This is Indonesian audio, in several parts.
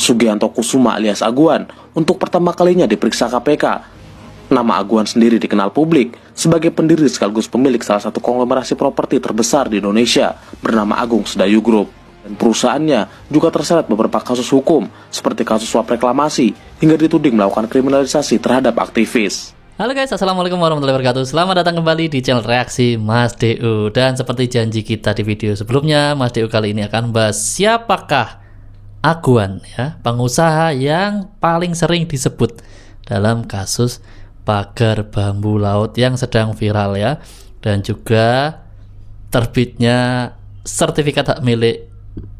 Sugianto Kusuma alias Aguan untuk pertama kalinya diperiksa KPK. Nama Aguan sendiri dikenal publik sebagai pendiri sekaligus pemilik salah satu konglomerasi properti terbesar di Indonesia bernama Agung Sedayu Group. Dan perusahaannya juga terseret beberapa kasus hukum seperti kasus suap reklamasi hingga dituding melakukan kriminalisasi terhadap aktivis. Halo guys, assalamualaikum warahmatullahi wabarakatuh. Selamat datang kembali di channel reaksi Mas DU. Dan seperti janji kita di video sebelumnya, Mas DU kali ini akan membahas siapakah Aguan, ya, pengusaha yang paling sering disebut dalam kasus pagar bambu laut yang sedang viral, ya, dan juga terbitnya sertifikat hak milik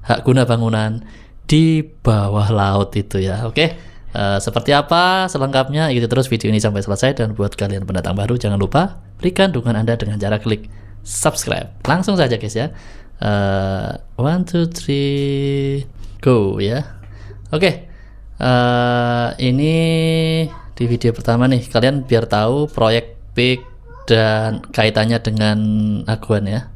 hak guna bangunan di bawah laut itu, ya. Oke, seperti apa selengkapnya, ikuti terus video ini sampai selesai. Dan buat kalian pendatang baru, jangan lupa berikan dukungan Anda dengan cara klik subscribe. Langsung saja guys, ya. 1, 2, 3 go, ya. Oke, ini di video pertama nih, kalian biar tahu proyek PIK dan kaitannya dengan Aguan, ya.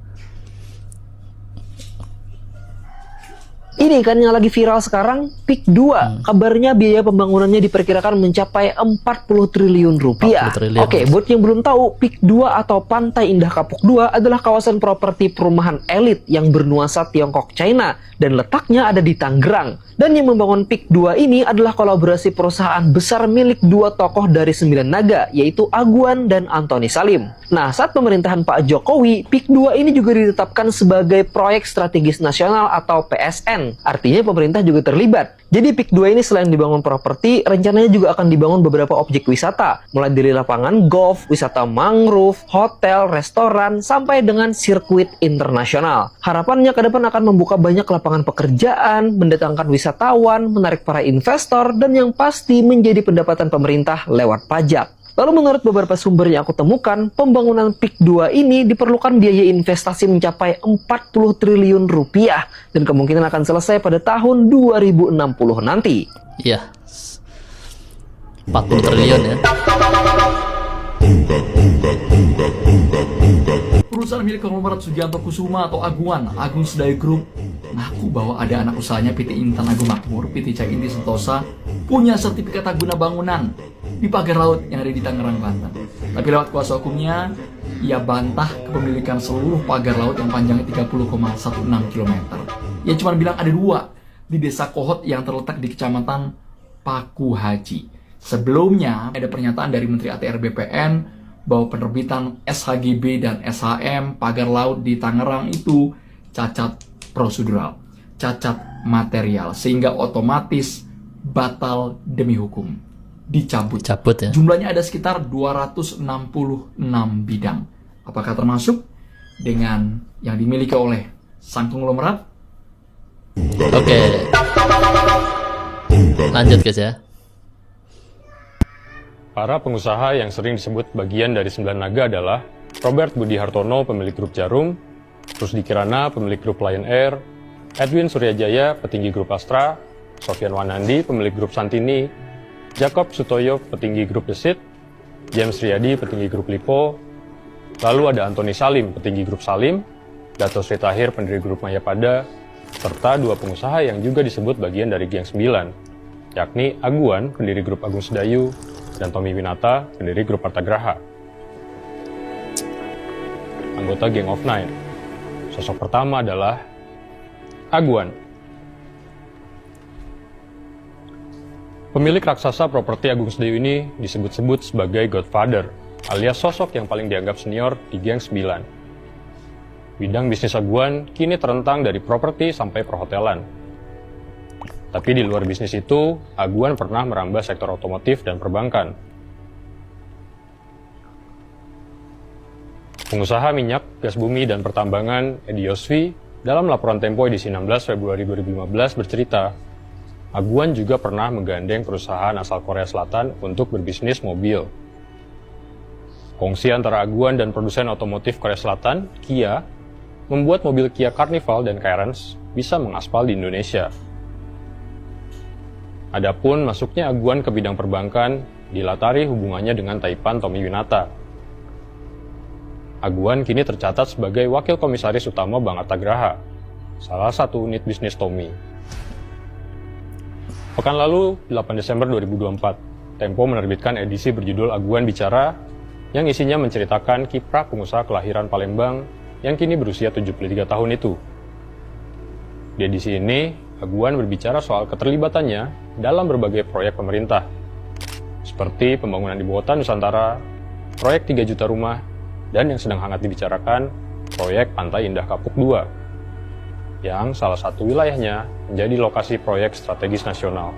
Ini kan yang lagi viral sekarang, PIK 2. Kabarnya biaya pembangunannya diperkirakan mencapai 40 triliun rupiah. 40 triliun. Oke, buat yang belum tahu, PIK 2 atau Pantai Indah Kapuk 2 adalah kawasan properti perumahan elit yang bernuansa Tiongkok China dan letaknya ada di Tangerang. Dan yang membangun PIK 2 ini adalah kolaborasi perusahaan besar milik dua tokoh dari Sembilan Naga, yaitu Aguan dan Antoni Salim. Nah, saat pemerintahan Pak Jokowi, PIK 2 ini juga ditetapkan sebagai proyek strategis nasional atau PSN. Artinya pemerintah juga terlibat. Jadi PIK 2 ini selain dibangun properti, rencananya juga akan dibangun beberapa objek wisata, mulai dari lapangan golf, wisata mangrove, hotel, restoran, sampai dengan sirkuit internasional. Harapannya ke depan akan membuka banyak lapangan pekerjaan, mendatangkan wisatawan, menarik para investor, dan yang pasti menjadi pendapatan pemerintah lewat pajak. Lalu menurut beberapa sumber yang aku temukan, pembangunan PIK 2 ini diperlukan biaya investasi mencapai 40 triliun rupiah dan kemungkinan akan selesai pada tahun 2060 nanti. Iya, 40 triliun, ya. Perusahaan milik konglomerat Sugianto Kusuma atau Aguan, Agung Sedayu Group, ngaku bahwa ada anak usahanya PT Intan Agung Makmur, PT Cai Inti Sentosa, punya sertifikat hak guna bangunan di pagar laut yang ada di Tangerang, Banten. Tapi lewat kuasa hukumnya, ia bantah kepemilikan seluruh pagar laut yang panjangnya 30,16 km. Ia cuma bilang ada dua di Desa Kohot yang terletak di Kecamatan Paku Haji. Sebelumnya, ada pernyataan dari Menteri ATR BPN bahwa penerbitan SHGB dan SHM pagar laut di Tangerang itu cacat prosedural, cacat material, sehingga otomatis batal demi hukum, dicabut. Ya. Jumlahnya ada sekitar 266 bidang. Apakah termasuk dengan yang dimiliki oleh sang konglomerat? Oke, lanjut guys, ya. Para pengusaha yang sering disebut bagian dari Sembilan Naga adalah Robert Budi Hartono, pemilik grup Jarum, Rusdi Kirana, pemilik grup Lion Air, Edwin Suryajaya, petinggi grup Astra, Sofyan Wanandi, pemilik grup Santini, Jacob Sutoyo, petinggi grup Desit, James Riyadi, petinggi grup Lipo, lalu ada Antoni Salim, petinggi grup Salim, Dato Sri Tahir, pendiri grup Mayapada, serta dua pengusaha yang juga disebut bagian dari Geng 9, yakni Aguan, pendiri grup Agung Sedayu, dan Tommy Winata, pendiri grup Artagraha. Anggota Gang of Nine. Sosok pertama adalah Aguan. Pemilik raksasa properti Agung Sedayu ini disebut-sebut sebagai Godfather, alias sosok yang paling dianggap senior di Geng 9. Bidang bisnis Aguan kini terentang dari properti sampai perhotelan. Tapi di luar bisnis itu, Aguan pernah merambah sektor otomotif dan perbankan. Pengusaha minyak, gas bumi, dan pertambangan Edi Yosvi dalam laporan Tempo edisi 16 Februari 2015 bercerita, Aguan juga pernah menggandeng perusahaan asal Korea Selatan untuk berbisnis mobil. Kongsi antara Aguan dan produsen otomotif Korea Selatan, Kia, membuat mobil Kia Carnival dan Carens bisa mengaspal di Indonesia. Adapun masuknya Aguan ke bidang perbankan dilatari hubungannya dengan Taipan Tommy Winata. Aguan kini tercatat sebagai wakil komisaris utama Bank Artagraha, salah satu unit bisnis Tommy. Pekan lalu, 8 Desember 2024, Tempo menerbitkan edisi berjudul Aguan Bicara yang isinya menceritakan kiprah pengusaha kelahiran Palembang yang kini berusia 73 tahun itu. Di edisi ini, Aguan berbicara soal keterlibatannya dalam berbagai proyek pemerintah, seperti pembangunan ibu kota Nusantara, proyek 3 juta rumah, dan yang sedang hangat dibicarakan, proyek Pantai Indah Kapuk II, yang salah satu wilayahnya menjadi lokasi proyek strategis nasional.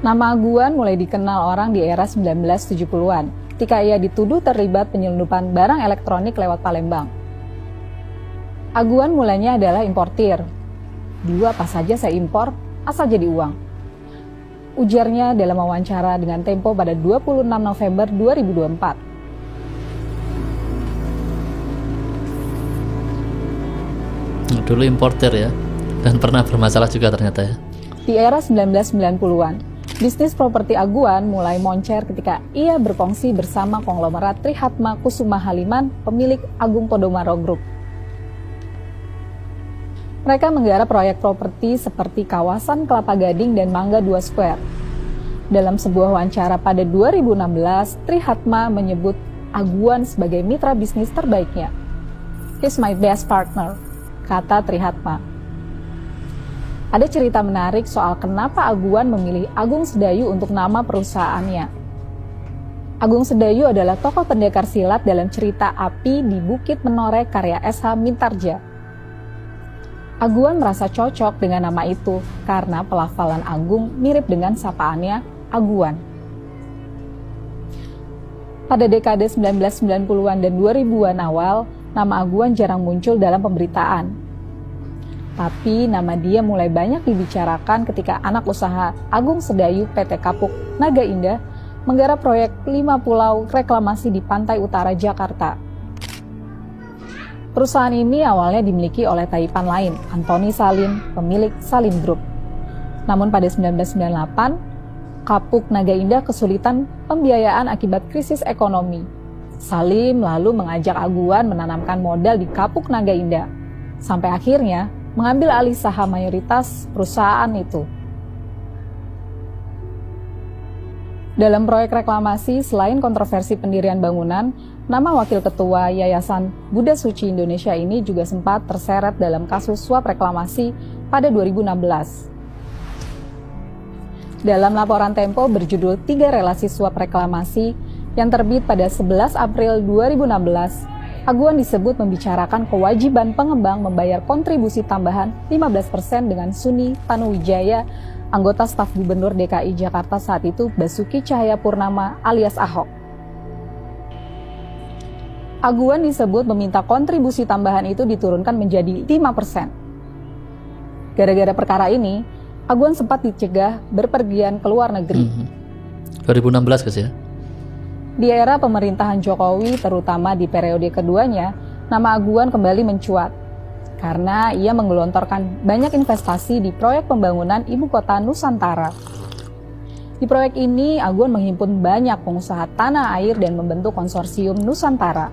Nama Aguan mulai dikenal orang di era 1970-an, ketika ia dituduh terlibat penyelundupan barang elektronik lewat Palembang. Aguan mulanya adalah importir. Dulu apa saja saya impor, asal jadi uang. Ujarnya dalam wawancara dengan Tempo pada 26 November 2024. Dulu importer ya, dan pernah bermasalah juga ternyata ya. Di era 1990-an, bisnis properti Aguan mulai moncer ketika ia berkongsi bersama konglomerat Trihatma Kusuma Haliman, pemilik Agung Podomoro Group. Mereka menggarap proyek properti seperti kawasan Kelapa Gading dan Mangga 2 Square. Dalam sebuah wawancara pada 2016, Trihatma menyebut Aguan sebagai mitra bisnis terbaiknya. "He's my best partner," kata Trihatma. Ada cerita menarik soal kenapa Aguan memilih Agung Sedayu untuk nama perusahaannya. Agung Sedayu adalah tokoh pendekar silat dalam cerita Api di Bukit Menoreh karya S.H. Mintarja. Aguan merasa cocok dengan nama itu karena pelafalan Agung mirip dengan sapaannya Aguan. Pada dekade 1990-an dan 2000-an awal, nama Aguan jarang muncul dalam pemberitaan. Tapi nama dia mulai banyak dibicarakan ketika anak usaha Agung Sedayu PT Kapuk Naga Indah menggarap proyek 5 pulau reklamasi di pantai utara Jakarta. Perusahaan ini awalnya dimiliki oleh taipan lain, Antoni Salim, pemilik Salim Group. Namun pada 1998, Kapuk Naga Indah kesulitan pembiayaan akibat krisis ekonomi. Salim lalu mengajak Aguan menanamkan modal di Kapuk Naga Indah. Sampai akhirnya mengambil alih saham mayoritas perusahaan itu. Dalam proyek reklamasi, selain kontroversi pendirian bangunan, nama wakil ketua Yayasan Buddha Suci Indonesia ini juga sempat terseret dalam kasus suap reklamasi pada 2016. Dalam laporan Tempo berjudul 3 Relasi Suap Reklamasi yang terbit pada 11 April 2016, Aguan disebut membicarakan kewajiban pengembang membayar kontribusi tambahan 15% dengan Suni Tanuwijaya, anggota staf Gubernur DKI Jakarta saat itu Basuki Cahayapurnama alias Ahok. Aguan disebut meminta kontribusi tambahan itu diturunkan menjadi 5%. Gara-gara perkara ini, Aguan sempat dicegah berpergian ke luar negeri. 2016 guys ya. Di era pemerintahan Jokowi, terutama di periode keduanya, nama Aguan kembali mencuat karena ia menggelontorkan banyak investasi di proyek pembangunan ibu kota Nusantara. Di proyek ini, Aguan menghimpun banyak pengusaha tanah air dan membentuk konsorsium Nusantara.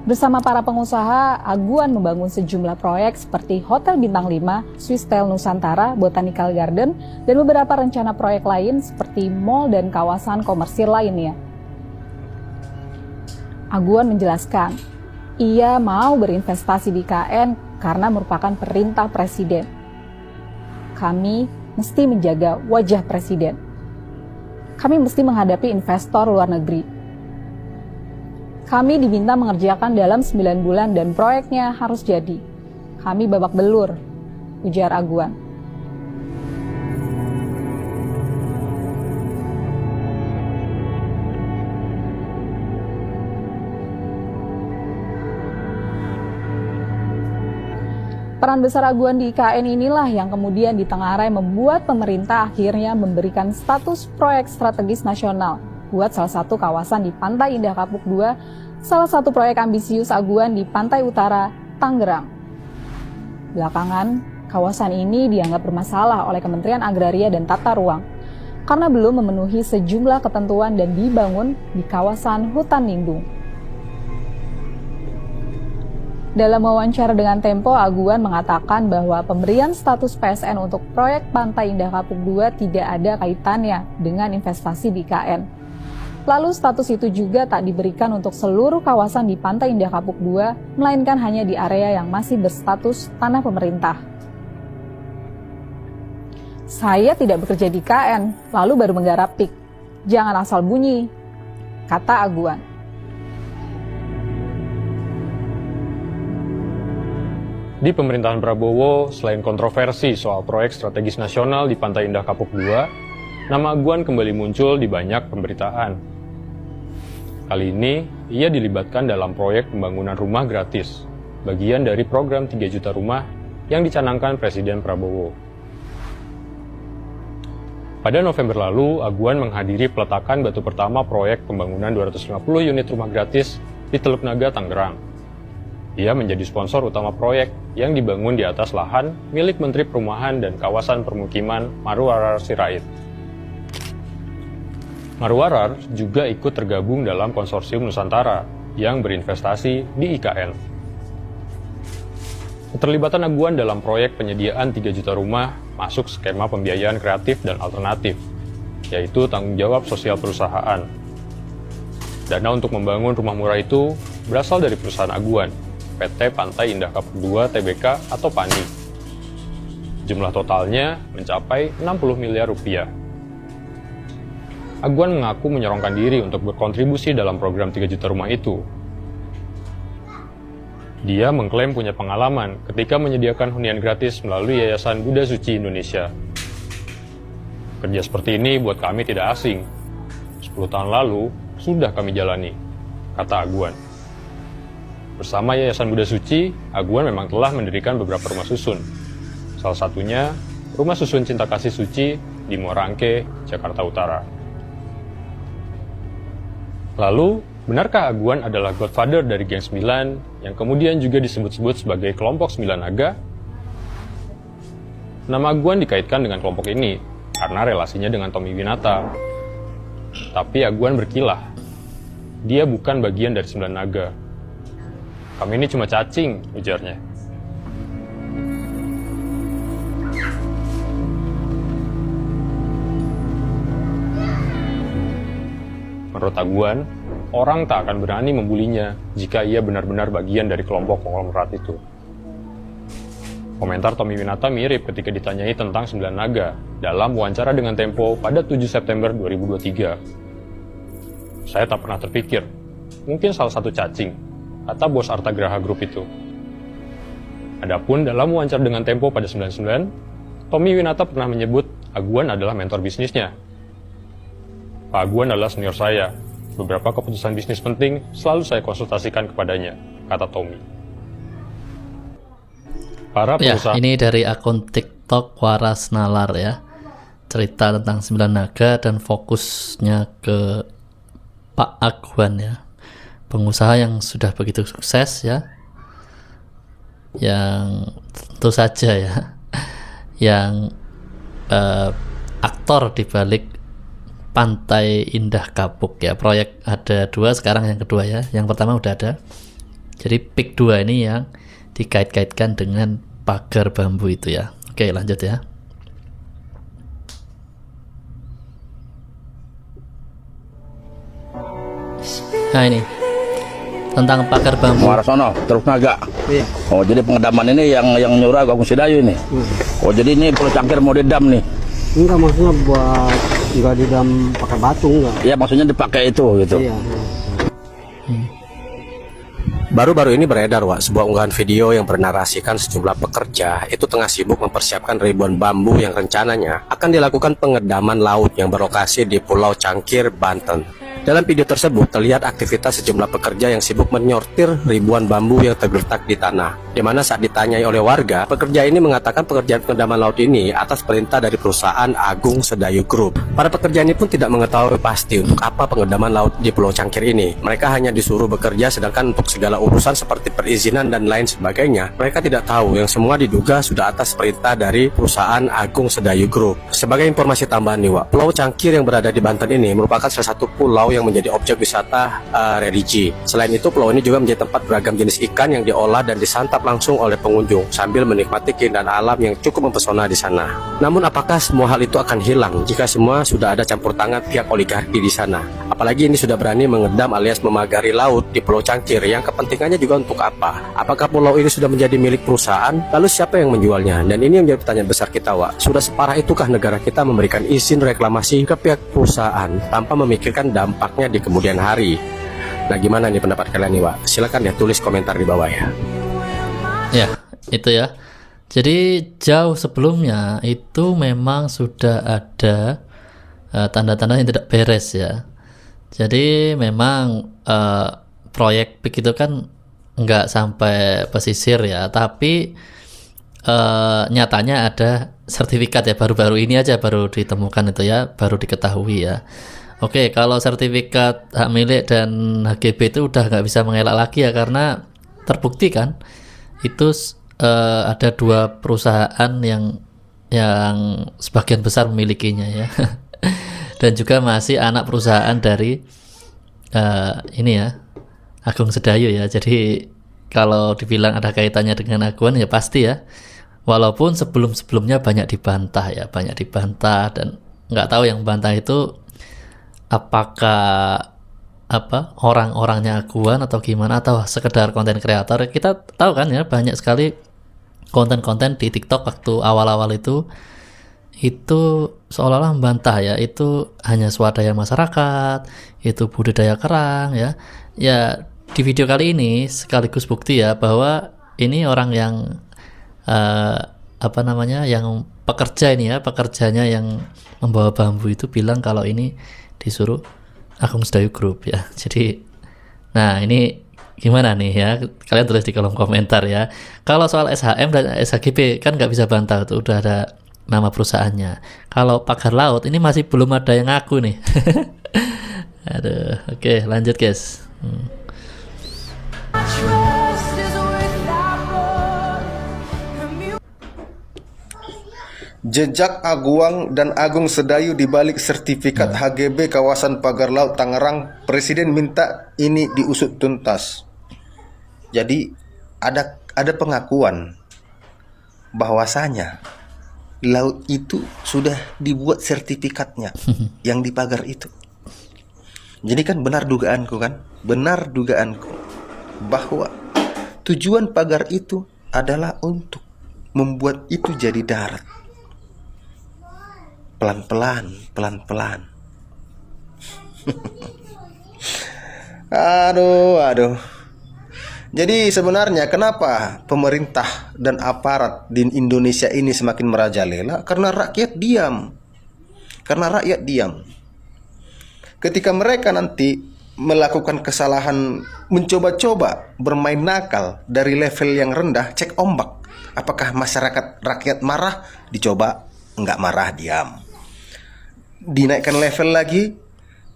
Bersama para pengusaha, Aguan membangun sejumlah proyek seperti Hotel Bintang 5, Swisstel Nusantara, Botanical Garden, dan beberapa rencana proyek lain seperti mall dan kawasan komersil lainnya. Aguan menjelaskan, ia mau berinvestasi di KN karena merupakan perintah Presiden. Kami mesti menjaga wajah Presiden. Kami mesti menghadapi investor luar negeri. Kami diminta mengerjakan dalam 9 bulan dan proyeknya harus jadi. Kami babak belur, ujar Aguan. Peran besar Aguan di IKN inilah yang kemudian ditengarai membuat pemerintah akhirnya memberikan status proyek strategis nasional buat salah satu kawasan di Pantai Indah Kapuk II, salah satu proyek ambisius Aguan di Pantai Utara, Tangerang. Belakangan, kawasan ini dianggap bermasalah oleh Kementerian Agraria dan Tata Ruang. karena belum memenuhi sejumlah ketentuan dan dibangun di kawasan hutan lindung. Dalam wawancara dengan Tempo, Aguan mengatakan bahwa pemberian status PSN untuk proyek Pantai Indah Kapuk II tidak ada kaitannya dengan investasi di IKN. Lalu status itu juga tak diberikan untuk seluruh kawasan di Pantai Indah Kapuk II, melainkan hanya di area yang masih berstatus tanah pemerintah. Saya tidak bekerja di IKN, lalu baru menggarap PIK. Jangan asal bunyi, kata Aguan. Di pemerintahan Prabowo, selain kontroversi soal proyek strategis nasional di Pantai Indah Kapuk II, nama Aguan kembali muncul di banyak pemberitaan. Kali ini, ia dilibatkan dalam proyek pembangunan rumah gratis, bagian dari program 3 juta rumah yang dicanangkan Presiden Prabowo. Pada November lalu, Aguan menghadiri peletakan batu pertama proyek pembangunan 250 unit rumah gratis di Teluk Naga, Tangerang. Ia menjadi sponsor utama proyek yang dibangun di atas lahan milik Menteri Perumahan dan Kawasan Permukiman Marwarar Sirait. Marwarar juga ikut tergabung dalam konsorsium Nusantara yang berinvestasi di IKN. Keterlibatan Aguan dalam proyek penyediaan 3 juta rumah masuk skema pembiayaan kreatif dan alternatif, yaitu tanggung jawab sosial perusahaan. Dana untuk membangun rumah murah itu berasal dari perusahaan Aguan, PT Pantai Indah Kapuk II Tbk atau PANI. Jumlah totalnya mencapai 60 miliar rupiah. Aguan mengaku menyorongkan diri untuk berkontribusi dalam program 3 juta rumah itu. Dia mengklaim punya pengalaman ketika menyediakan hunian gratis melalui Yayasan Buddha Suci Indonesia. Kerja seperti ini buat kami tidak asing. 10 tahun lalu sudah kami jalani, kata Aguan. Bersama Yayasan Buddha Suci, Aguan memang telah mendirikan beberapa rumah susun. Salah satunya, Rumah Susun Cinta Kasih Suci di Muara Angke, Jakarta Utara. Lalu, benarkah Aguan adalah godfather dari Geng 9 yang kemudian juga disebut-sebut sebagai kelompok 9 naga? Nama Aguan dikaitkan dengan kelompok ini karena relasinya dengan Tommy Winata. Tapi Aguan berkilah. Dia bukan bagian dari 9 naga. Kami ini cuma cacing, ujarnya. Menurut Aguan, orang tak akan berani membulinya jika ia benar-benar bagian dari kelompok konglomerat itu. Komentar Tommy Winata mirip ketika ditanyai tentang 9 naga dalam wawancara dengan Tempo pada 7 September 2023. Saya tak pernah terpikir, mungkin salah satu cacing, kata bos Artagraha Group itu. Adapun dalam wawancara dengan Tempo pada 99, Tommy Winata pernah menyebut Aguan adalah mentor bisnisnya. Pak Aguan adalah senior saya. Beberapa keputusan bisnis penting selalu saya konsultasikan kepadanya, kata Tommy. Para pengusaha... Ya, ini dari akun TikTok Waras Nalar ya. Cerita tentang 9 naga dan fokusnya ke Pak Aguan ya. Pengusaha yang sudah begitu sukses ya, yang tentu saja ya, yang aktor di balik Pantai Indah Kapuk ya. Proyek ada 2, sekarang yang kedua ya. Yang pertama udah ada. Jadi PIK 2 ini yang dikait-kaitkan dengan pagar bambu itu ya. Oke, lanjut ya. Nah ini tentang pagar bambu. Muara sono, Teluk Naga. Iya. Oh, jadi pengedaman ini yang nyurah Agung Sedayu ini. Oh, jadi ini Pulau Cangkir mau didam nih. Enggak, maksudnya buat enggak didam pakai batu enggak. Iya, maksudnya dipakai itu gitu. Iya. Baru-baru ini beredar, Wak, sebuah unggahan video yang bernarasikan sejumlah pekerja itu tengah sibuk mempersiapkan ribuan bambu yang rencananya akan dilakukan pengedaman laut yang berlokasi di Pulau Cangkir, Banten. Dalam video tersebut terlihat aktivitas sejumlah pekerja yang sibuk menyortir ribuan bambu yang tergeletak di tanah. Di mana saat ditanyai oleh warga, pekerja ini mengatakan pekerjaan pengendaman laut ini atas perintah dari perusahaan Agung Sedayu Group. Para pekerja ini pun tidak mengetahui pasti untuk apa pengendaman laut di Pulau Cangkir ini. Mereka hanya disuruh bekerja, sedangkan untuk segala urusan seperti perizinan dan lain sebagainya, mereka tidak tahu, yang semua diduga sudah atas perintah dari perusahaan Agung Sedayu Group. Sebagai informasi tambahan nih, Wak, Pulau Cangkir yang berada di Banten ini merupakan salah satu pulau yang menjadi objek wisata religi. Selain itu, pulau ini juga menjadi tempat beragam jenis ikan yang diolah dan disantap langsung oleh pengunjung sambil menikmati keindahan alam yang cukup mempesona di sana. Namun, apakah semua hal itu akan hilang jika semua sudah ada campur tangan pihak oligarki di sana? Apalagi ini sudah berani mengedam alias memagari laut di Pulau Cangkir yang kepentingannya juga untuk apa? Apakah pulau ini sudah menjadi milik perusahaan? Lalu siapa yang menjualnya? Dan ini yang menjadi pertanyaan besar kita, Wak. Sudah separah itukah negara kita memberikan izin reklamasi ke pihak perusahaan tanpa memikirkan dampaknya di kemudian hari? Nah, gimana nih pendapat kalian nih, Wak? Silakan ya tulis komentar di bawah ya. Ya, itu ya. Jadi jauh sebelumnya itu memang sudah ada tanda-tanda yang tidak beres ya. Jadi memang proyek PIK itu kan nggak sampai pesisir ya, tapi nyatanya ada sertifikat ya, baru-baru ini aja baru ditemukan itu ya, baru diketahui ya. Oke, kalau sertifikat hak milik dan HGB itu udah nggak bisa mengelak lagi ya, karena terbukti kan itu ada dua perusahaan yang sebagian besar memilikinya ya. Dan juga masih anak perusahaan dari ini ya, Agung Sedayu ya. Jadi kalau dibilang ada kaitannya dengan Aguan ya pasti ya. Walaupun sebelum-sebelumnya banyak dibantah ya, banyak dibantah, dan nggak tahu yang bantah itu apakah orang-orangnya Aguan atau gimana, atau sekedar konten kreator. Kita tahu kan ya, banyak sekali konten-konten di TikTok waktu awal-awal itu seolah-olah membantah ya, itu hanya swadaya masyarakat, itu budidaya kerang ya. Ya, di video kali ini sekaligus bukti ya bahwa ini orang yang yang pekerja ini ya, pekerjanya yang membawa bambu itu bilang kalau ini disuruh Agung Sedayu Group ya. Jadi, nah ini gimana nih ya? Kalian tulis di kolom komentar ya. Kalau soal SHM dan SHGB kan nggak bisa bantah, tuh udah ada nama perusahaannya. Kalau pagar laut ini masih belum ada yang ngaku nih. Aduh, oke, lanjut guys. Jejak Aguan dan Agung Sedayu di balik sertifikat HGB kawasan pagar laut Tangerang, Presiden minta ini diusut tuntas. Jadi ada pengakuan bahwasanya laut itu sudah dibuat sertifikatnya yang di pagar itu. Jadi kan benar dugaanku bahwa tujuan pagar itu adalah untuk membuat itu jadi darat. Pelan-pelan. Aduh. Jadi sebenarnya kenapa pemerintah dan aparat di Indonesia ini semakin merajalela? Karena rakyat diam. Ketika mereka nanti melakukan kesalahan, mencoba-coba bermain nakal dari level yang rendah, cek ombak. Apakah rakyat marah? Dicoba, enggak marah, diam. Dinaikkan level lagi,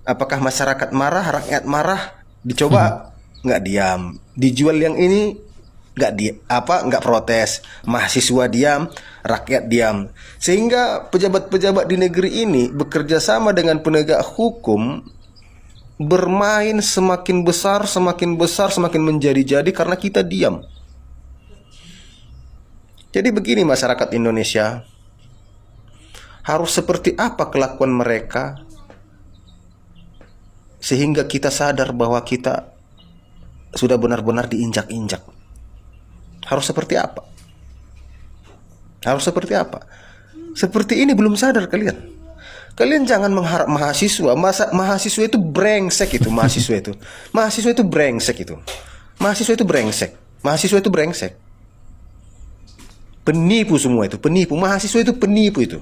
apakah masyarakat marah, rakyat marah? Dicoba, nggak diam. Dijual yang ini, nggak protes. Mahasiswa diam, rakyat diam. Sehingga pejabat-pejabat di negeri ini bekerja sama dengan penegak hukum, bermain semakin besar, semakin menjadi-jadi karena kita diam. Jadi begini masyarakat Indonesia, harus seperti apa kelakuan mereka sehingga kita sadar bahwa kita sudah benar-benar diinjak-injak. Harus seperti apa? Seperti ini belum sadar kalian. Kalian jangan mengharap mahasiswa. Mahasiswa itu brengsek itu. Mahasiswa itu brengsek. Penipu semua itu, penipu. Mahasiswa itu penipu itu.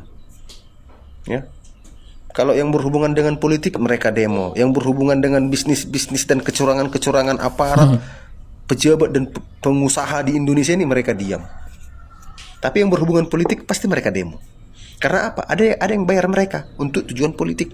Ya. Kalau yang berhubungan dengan politik mereka demo, yang berhubungan dengan bisnis dan kecurangan aparat, pejabat dan pengusaha di Indonesia ini mereka diam. Tapi yang berhubungan politik pasti mereka demo. Karena apa? Ada yang bayar mereka untuk tujuan politik.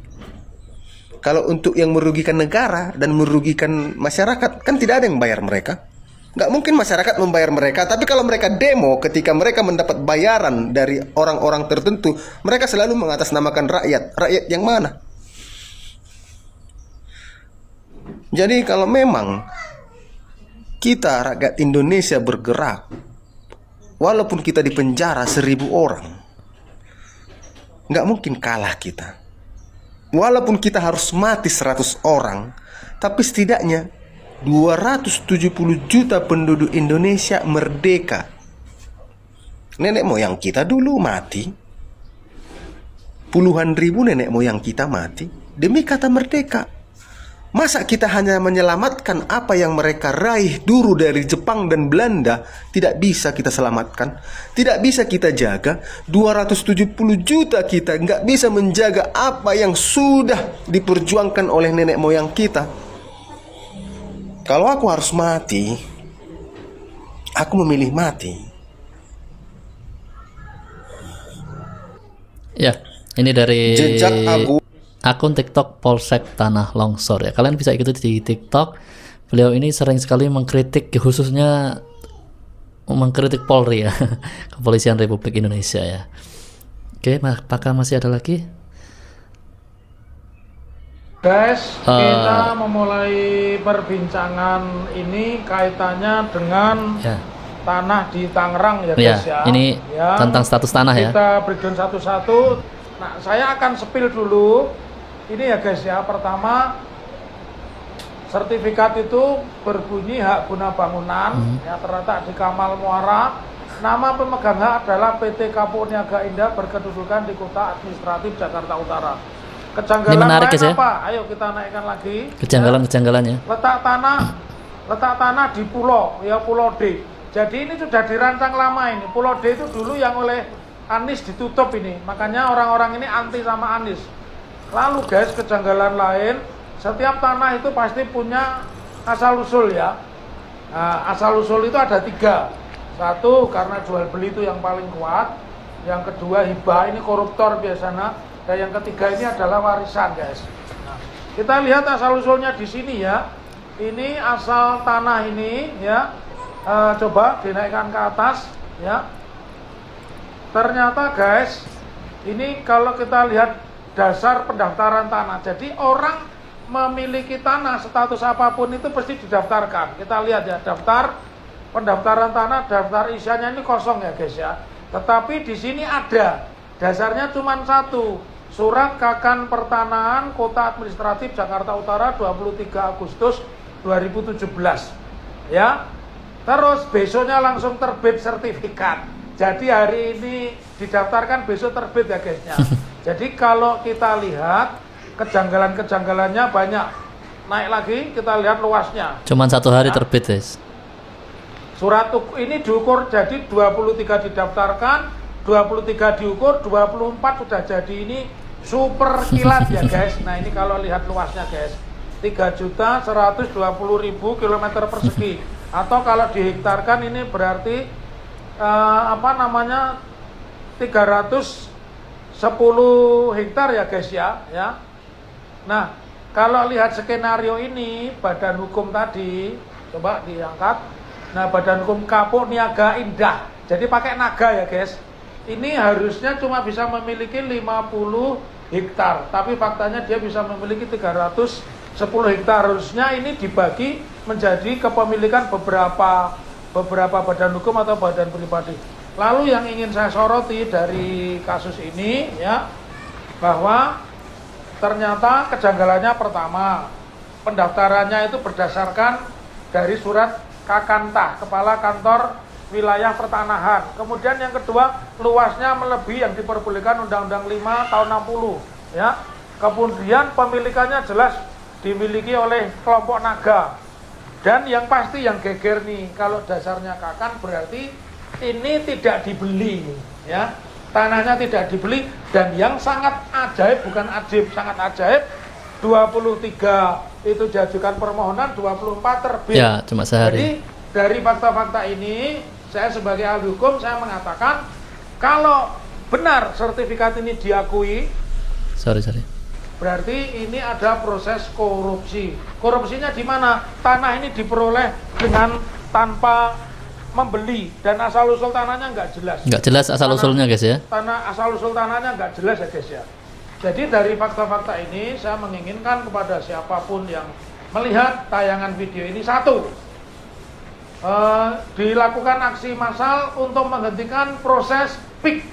Kalau untuk yang merugikan negara dan merugikan masyarakat, kan tidak ada yang bayar mereka. Nggak mungkin masyarakat membayar mereka. Tapi kalau mereka demo, ketika mereka mendapat bayaran dari orang-orang tertentu, mereka selalu mengatasnamakan rakyat. Rakyat yang mana? Jadi kalau memang kita rakyat Indonesia bergerak, walaupun kita di penjara 1000 orang, nggak mungkin kalah kita. Walaupun kita harus mati 100 orang, tapi setidaknya 270 juta penduduk Indonesia merdeka. Nenek moyang kita dulu mati. Puluhan ribu nenek moyang kita mati demi kata merdeka. Masa kita hanya menyelamatkan apa yang mereka raih dulu dari Jepang dan Belanda tidak bisa kita selamatkan, tidak bisa kita jaga. 270 juta kita nggak bisa menjaga apa yang sudah diperjuangkan oleh nenek moyang kita. Kalau aku harus mati, aku memilih mati. Ya, ini dari Jejak akun TikTok Polsek Tanah Longsor ya. Kalian bisa ikuti di TikTok. Beliau ini sering sekali mengkritik, khususnya mengkritik Polri ya, Kepolisian Republik Indonesia ya. Oke, apakah masih ada lagi? Guys, kita memulai perbincangan ini kaitannya dengan tanah di Tangerang ya guys ya. Ini tentang status tanah ya. Kita breakdown satu-satu. Nah, saya akan spill dulu. Ini ya guys ya. Pertama, sertifikat itu berbunyi hak guna bangunan yang terletak di Kamal Muara. Nama pemegang hak adalah PT Kapuk Niaga Indah berkedudukan di Kota Administratif Jakarta Utara. Kejanggalan ini menarik lain ya. apa? Ayo kita naikkan lagi. Kejanggalannya. Letak tanah di pulau, ya Pulau D. Jadi ini sudah dirancang lama ini. Pulau D itu dulu yang oleh Anies ditutup ini. Makanya orang-orang ini anti sama Anies. Lalu guys, kejanggalan lain, setiap tanah itu pasti punya asal usul ya. Nah, asal usul itu ada 3. Satu, karena jual beli itu yang paling kuat. Yang kedua, hibah, ini koruptor biasanya. Dan yang ketiga ini adalah warisan guys. Nah, kita lihat asal usulnya di sini ya. Ini asal tanah ini ya. Coba dinaikkan ke atas ya. Ternyata guys, ini kalau kita lihat dasar pendaftaran tanah. Jadi orang memiliki tanah status apapun itu pasti didaftarkan. Kita lihat ya, daftar pendaftaran tanah, daftar isiannya ini kosong ya guys ya. Tetapi di sini ada dasarnya cuma 1. Surat Kakan Pertanahan Kota Administratif Jakarta Utara 23 Agustus 2017 ya. Terus besoknya langsung terbit sertifikat. Jadi hari ini didaftarkan, besok terbit ya guysnya. Jadi kalau kita lihat kejanggalan-kejanggalannya banyak. Naik lagi kita lihat luasnya. Cuman 1 hari terbit guys. Surat ini diukur jadi 23 didaftarkan, 23 diukur, 24 sudah jadi. Ini super kilat ya guys. Nah ini kalau lihat luasnya guys, 3.120.000 km persegi. Atau kalau dihektarkan ini berarti 310 hektar ya guys ya. Nah kalau lihat skenario ini, badan hukum tadi coba diangkat. Nah badan hukum Kapuk Niaga Indah, jadi pakai naga ya guys. Ini harusnya cuma bisa memiliki 50 hektar, tapi faktanya dia bisa memiliki 310 hektar. Harusnya ini dibagi menjadi kepemilikan beberapa badan hukum atau badan pribadi. Lalu yang ingin saya soroti dari kasus ini ya, bahwa ternyata kejanggalannya pertama, pendaftarannya itu berdasarkan dari surat Kakantah, Kepala Kantor Wilayah Pertanahan. Kemudian yang kedua, luasnya melebihi yang diperbolehkan Undang-Undang 5 tahun 60 ya. Kemudian pemilikannya jelas dimiliki oleh kelompok naga. Dan yang pasti yang geger nih, kalau dasarnya Kakan berarti ini tidak dibeli ya. tanahnya tidak dibeli. Dan yang sangat ajaib, bukan ajib, sangat ajaib, 23 itu diajukan permohonan, 24 terbit. Ya, cuma sehari. Jadi dari fakta-fakta ini, saya sebagai ahli hukum, saya mengatakan kalau benar sertifikat ini diakui, berarti ini ada proses korupsi. Korupsinya di mana? Tanah ini diperoleh dengan tanpa membeli dan asal usul tanahnya nggak jelas. Nggak jelas asal usulnya guys ya. Tanah asal usul tanahnya nggak jelas ya guys ya. Jadi dari fakta-fakta ini saya menginginkan kepada siapapun yang melihat tayangan video ini, satu, dilakukan aksi massal untuk menghentikan proses PIK.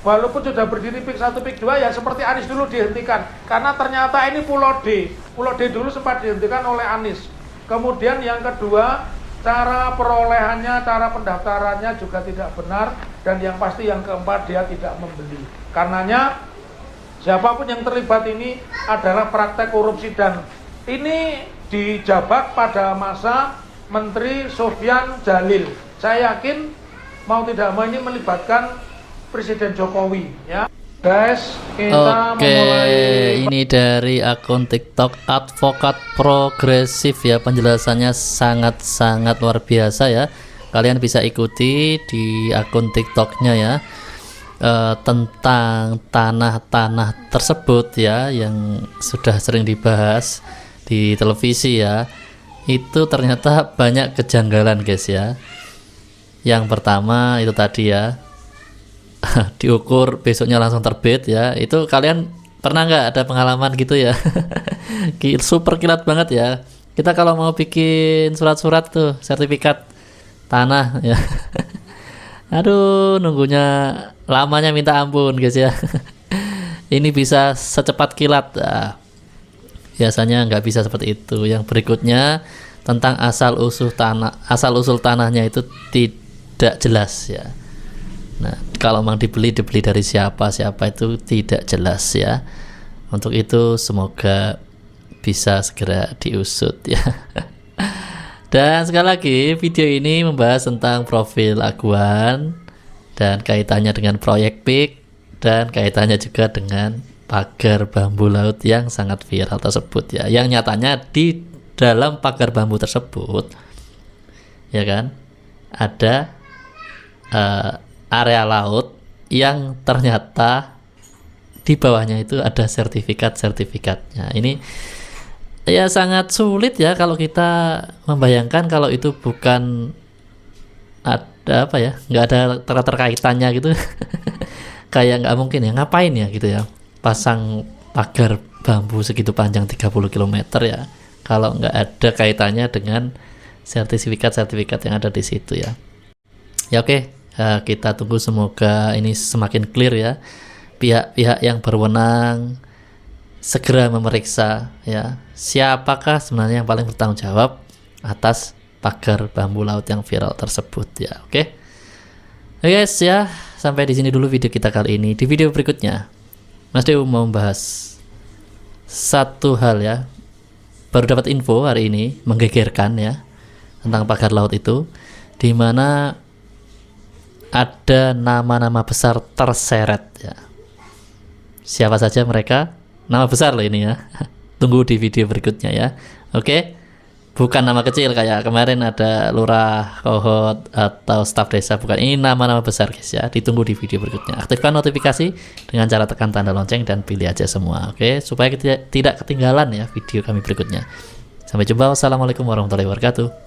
Walaupun sudah berdiri PIK 1, PIK 2, ya seperti Anies dulu dihentikan. Karena ternyata ini Pulau D. Pulau D dulu sempat dihentikan oleh Anies. Kemudian yang kedua, cara perolehannya, cara pendaftarannya juga tidak benar. Dan yang pasti yang keempat, dia tidak membeli. Karenanya siapapun yang terlibat ini adalah praktek korupsi, dan ini dijabat pada masa Menteri Sofyan Jalil. Saya yakin mau tidak mau ini melibatkan Presiden Jokowi ya. Guys, kita memulai. Ini dari akun TikTok Advokat Progresif ya, penjelasannya sangat-sangat luar biasa ya. Kalian bisa ikuti di akun TikToknya ya. Tentang tanah-tanah tersebut ya, yang sudah sering dibahas di televisi ya, itu ternyata banyak kejanggalan guys ya. Yang pertama itu tadi ya, diukur besoknya langsung terbit ya. Itu kalian pernah nggak ada pengalaman gitu ya? Super kilat banget ya. Kita kalau mau bikin surat-surat tuh sertifikat tanah ya, aduh nunggunya lamanya minta ampun guys ya. Ini bisa secepat kilat. Biasanya nggak bisa seperti itu. Yang berikutnya tentang asal usul tanahnya itu tidak jelas ya. Nah, kalau memang dibeli dari siapa itu tidak jelas ya. Untuk itu semoga bisa segera diusut ya. Dan sekali lagi video ini membahas tentang profil aguan dan kaitannya dengan proyek PIK dan kaitannya juga dengan pagar bambu laut yang sangat viral tersebut ya. Yang nyatanya di dalam pagar bambu tersebut ya kan ada area laut yang ternyata di bawahnya itu ada sertifikatnya. Ini ya sangat sulit ya kalau kita membayangkan kalau itu bukan ada apa ya, nggak ada terkaitannya gitu. Kayak nggak mungkin ya, ngapain ya gitu ya pasang pagar bambu segitu panjang 30 km ya kalau nggak ada kaitannya dengan sertifikat yang ada di situ ya. Ya oke, kita tunggu semoga ini semakin clear ya. Pihak-pihak yang berwenang segera memeriksa ya, siapakah sebenarnya yang paling bertanggung jawab atas pagar bambu laut yang viral tersebut ya. Oke. Guys ya, sampai di sini dulu video kita kali ini. Di video berikutnya Mas Dew mau membahas satu hal ya. Baru dapat info hari ini menggegerkan ya tentang pagar laut itu, di mana ada nama-nama besar terseret ya. Siapa saja mereka? Nama besar loh ini ya. Tunggu di video berikutnya ya. Oke. Bukan nama kecil kayak kemarin ada lurah, kohot atau staf desa, bukan. Ini nama-nama besar guys ya. Ditunggu di video berikutnya. Aktifkan notifikasi dengan cara tekan tanda lonceng dan pilih aja semua. Oke, supaya kita tidak ketinggalan ya video kami berikutnya. Sampai jumpa. Wassalamualaikum warahmatullahi wabarakatuh.